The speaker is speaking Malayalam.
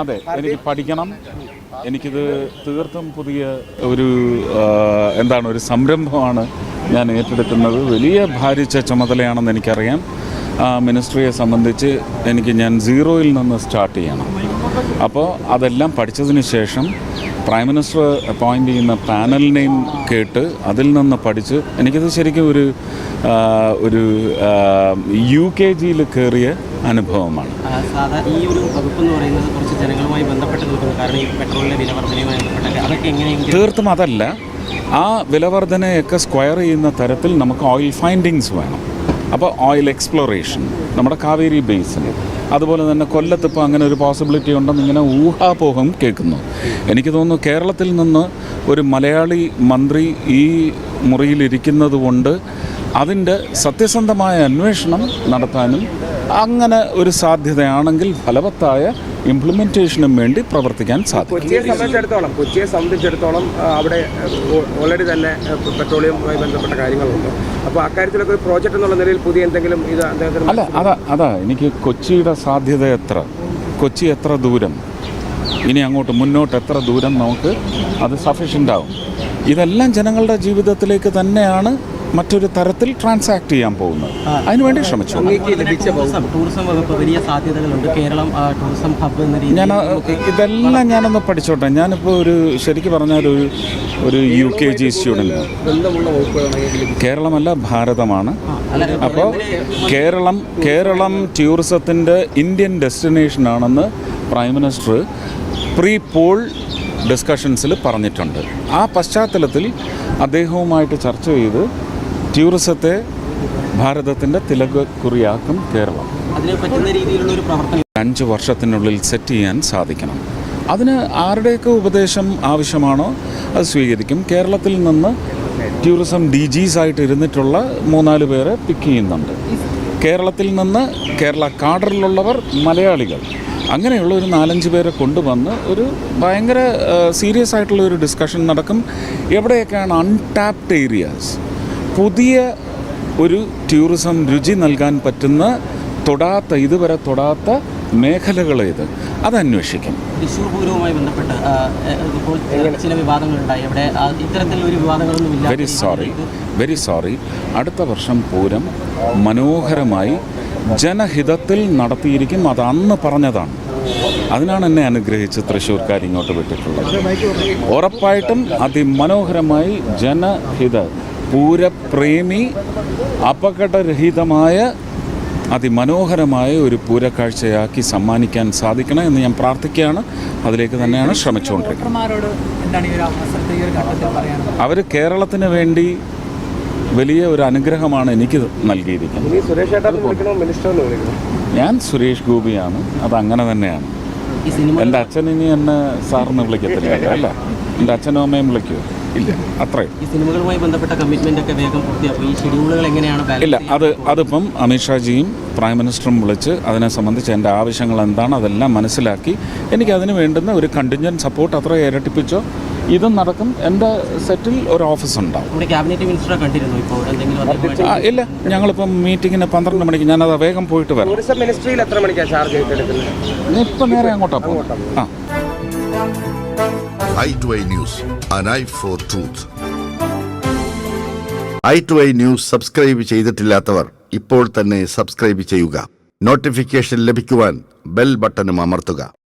അതെ, എനിക്ക് പഠിക്കണം. എനിക്കിത് തീർത്തും പുതിയ ഒരു ഒരു സംരംഭമാണ് ഞാൻ ഏറ്റെടുക്കുന്നത്. വലിയ ഭാരിച്ച ചുമതലയാണെന്ന് എനിക്കറിയാം. മിനിസ്ട്രിയെ സംബന്ധിച്ച് ഞാൻ സീറോയിൽ നിന്ന് സ്റ്റാർട്ട് ചെയ്യണം. അപ്പോൾ അതെല്ലാം പഠിച്ചതിന് ശേഷം പ്രൈം മിനിസ്റ്റർ അപ്പോയിൻ്റ് ചെയ്യുന്ന പാനലിനെയും കേട്ട് അതിൽ നിന്ന് പഠിച്ച് എനിക്കിത് ശരിക്കും ഒരു UKG കയറിയ അനുഭവമാണ്. ഈ ഒരു വകുപ്പ് എന്ന് പറയുന്നത് കുറച്ച് ജനങ്ങളുമായി ബന്ധപ്പെട്ട് നിൽക്കുന്നു. കാരണം ഈ പെട്രോളിൻ്റെ വിലവർദ്ധനയുമായി ബന്ധപ്പെട്ട അതൊക്കെ എങ്ങനെയെങ്കിലും തീർത്തും അതല്ല. ആ വിലവർദ്ധനയൊക്കെ സ്ക്വയർ ചെയ്യുന്ന തരത്തിൽ നമുക്ക് ഓയിൽ ഫൈൻഡിങ്സ് വേണം. അപ്പോൾ ഓയിൽ എക്സ്പ്ലോറേഷൻ നമ്മുടെ കാവേരി ബേസിൻ, അതുപോലെ തന്നെ കൊല്ലത്തിപ്പോൾ അങ്ങനെ ഒരു പോസിബിലിറ്റി ഉണ്ടെന്ന് ഇങ്ങനെ ഊഹാപോഹം കേൾക്കുന്നു. എനിക്ക് തോന്നുന്നു കേരളത്തിൽ നിന്ന് ഒരു മലയാളി മന്ത്രി ഈ മുറിയിലിരിക്കുന്നത് കൊണ്ട് അതിൻ്റെ സത്യസന്ധമായ അന്വേഷണം നടത്താനും അങ്ങനെ ഒരു സാധ്യതയാണെങ്കിൽ ഫലവത്തായ ഇംപ്ലിമെൻറ്റേഷനും വേണ്ടി പ്രവർത്തിക്കാൻ സാധിക്കും. കൊച്ചിയെ സംബന്ധിച്ചിടത്തോളം അവിടെ ഓൾറെഡി തന്നെ പെട്രോളിയവുമായി ബന്ധപ്പെട്ട കാര്യങ്ങളുണ്ട്. അപ്പോൾ അക്കാര്യത്തിലൊക്കെ ഒരു പ്രോജക്റ്റ് എന്നുള്ള നിലയിൽ പുതിയ എന്തെങ്കിലും ഇത് അതാ എനിക്ക് കൊച്ചിയുടെ സാധ്യത കൊച്ചി എത്ര ദൂരം, ഇനി അങ്ങോട്ട് മുന്നോട്ട് എത്ര ദൂരം നമുക്ക് അത് സഫീഷ്യൻ്റ് ആവും. ഇതെല്ലാം ജനങ്ങളുടെ ജീവിതത്തിലേക്ക് തന്നെയാണ് മറ്റൊരു തരത്തിൽ ട്രാൻസാക്ട് ചെയ്യാൻ പോകുന്നത്. അതിനുവേണ്ടി ശ്രമിച്ചു. ടൂറിസം വകുപ്പ് വലിയ സാധ്യതകളുണ്ട്. കേരളം ടൂറിസം ഹബ്ബ് എന്ന രീതിയിൽ ഇതെല്ലാം ഞാനൊന്ന് പഠിച്ചോട്ടെ. ഞാനിപ്പോൾ ശരിക്കും പറഞ്ഞാൽ ഒരു UKG സ്റ്റുഡൻ്റ്. കേരളമല്ല, ഭാരതമാണ്. അപ്പോൾ കേരളം ടൂറിസത്തിൻ്റെ ഇന്ത്യൻ ഡെസ്റ്റിനേഷനാണെന്ന് പ്രൈം മിനിസ്റ്റർ പോൾ ഡിസ്കഷൻസിൽ പറഞ്ഞിട്ടുണ്ട്. ആ പശ്ചാത്തലത്തിൽ അദ്ദേഹവുമായിട്ട് ചർച്ച ചെയ്ത് ടൂറിസത്തെ ഭാരതത്തിൻ്റെ തിലകക്കുറിയാക്കും കേരളം. 5 വർഷത്തിനുള്ളിൽ സെറ്റ് ചെയ്യാൻ സാധിക്കണം. അതിന് ആരുടെയൊക്കെ ഉപദേശം ആവശ്യമാണോ അത് സ്വീകരിക്കും. കേരളത്തിൽ നിന്ന് ടൂറിസം DGs ആയിട്ട് ഇരുന്നിട്ടുള്ള 3-4 പേരെ പിക്ക് ചെയ്യുന്നുണ്ട്. കേരളത്തിൽ നിന്ന് കേരള കാഡറിലുള്ളവർ മലയാളികൾ, അങ്ങനെയുള്ള ഒരു 4-5 പേരെ കൊണ്ടുവന്ന് ഒരു ഭയങ്കര സീരിയസ് ആയിട്ടുള്ള ഒരു ഡിസ്കഷൻ നടക്കും. എവിടെയൊക്കെയാണ് അൺടാപ്ഡ് ഏരിയാസ്, പുതിയ ഒരു ടൂറിസം രുചി നൽകാൻ പറ്റുന്ന ഇതുവരെ തൊടാത്ത മേഖലകളേത്, അത് അന്വേഷിക്കും. തൃശ്ശൂർ പൂരവുമായി ബന്ധപ്പെട്ട് ഇപ്പോൾ ചില വിവാദങ്ങളുണ്ടായി. അവിടെ ഇത്തരത്തിലൊരു വിവാദങ്ങളൊന്നുമില്ല. Very sorry. അടുത്ത വർഷം പൂരം മനോഹരമായി ജനഹിതത്തിൽ നടത്തിയിരിക്കും. അത് അന്ന് പറഞ്ഞതാണ്. അതിനാണ് എന്നെ അനുഗ്രഹിച്ച് തൃശ്ശൂർക്കാർ ഇങ്ങോട്ട് വിട്ടിട്ടുള്ളത്. ഉറപ്പായിട്ടും അതിമനോഹരമായി ജനഹിത പൂരപ്രേമി അപകടരഹിതമായ അതിമനോഹരമായ ഒരു പൂരക്കാഴ്ചയാക്കി സമ്മാനിക്കാൻ സാധിക്കണം എന്ന് ഞാൻ പ്രാർത്ഥിക്കുകയാണ്. അതിലേക്ക് തന്നെയാണ് ശ്രമിച്ചുകൊണ്ടിരിക്കുന്നത്. അവർ കേരളത്തിന് വേണ്ടി വലിയ ഒരു അനുഗ്രഹമാണ് എനിക്ക് നൽകിയിരിക്കുന്നത്. ഞാൻ സുരേഷ് ഗോപിയാണ്. അതങ്ങനെ തന്നെയാണ്. എൻ്റെ അച്ഛൻ ഇനി എന്നെ സാറിന് വിളിക്കത്തില്ല അല്ല. എൻ്റെ അച്ഛനും അമ്മയും വിളിക്കുമോ? ഇല്ല. അത്രയും. ഈ സിനിമകളുമായി ബന്ധപ്പെട്ട കമ്മിറ്റ്മെന്റ് ഒക്കെ വേഗം പൂർത്തിയാക്കും. ഈ ഷെഡ്യൂളുകൾ എങ്ങനെയാണ്? ഇല്ല, അതിപ്പം അമിത്ഷാജിയും പ്രൈം മിനിസ്റ്ററും വിളിച്ച് അതിനെ സംബന്ധിച്ച് എൻ്റെ ആവശ്യങ്ങൾ എന്താണ് അതെല്ലാം മനസ്സിലാക്കി എനിക്കതിന് വേണ്ടുന്ന ഒരു കണ്ടിൻജൻറ്റ് സപ്പോർട്ട് അത്ര ഇരട്ടിപ്പിച്ചോ ഇതും നടക്കും. എൻ്റെ സെറ്റിൽ ഒരു ഓഫീസ് ഉണ്ടാവും. ക്യാബിനറ്റ് മിനിസ്റ്ററെ കണ്ടിരുന്നു ഇപ്പോൾ എന്തെങ്കിലും? ഇല്ല, ഞങ്ങളിപ്പം മീറ്റിങ്ങിന് 12 മണിക്ക് ഞാനത് വേഗം പോയിട്ട് വരാം. മിനിസ്ട്രിയിൽ എത്ര മണിക്കാണ് ചാർജ് ചെയ്തെടുക്കുന്നത്? ഇപ്പം നേരെ അങ്ങോട്ടാണ് പോകും. i2i News, an eye for truth. i2i News subscribe ചെയ്തിട്ടില്ലാത്തവർ ഇപ്പോൾ തന്നെ സബ്സ്ക്രൈബ് ചെയ്യുക. നോട്ടിഫിക്കേഷൻ ലഭിക്കുവാൻ ബെൽ ബട്ടണും അമർത്തുക.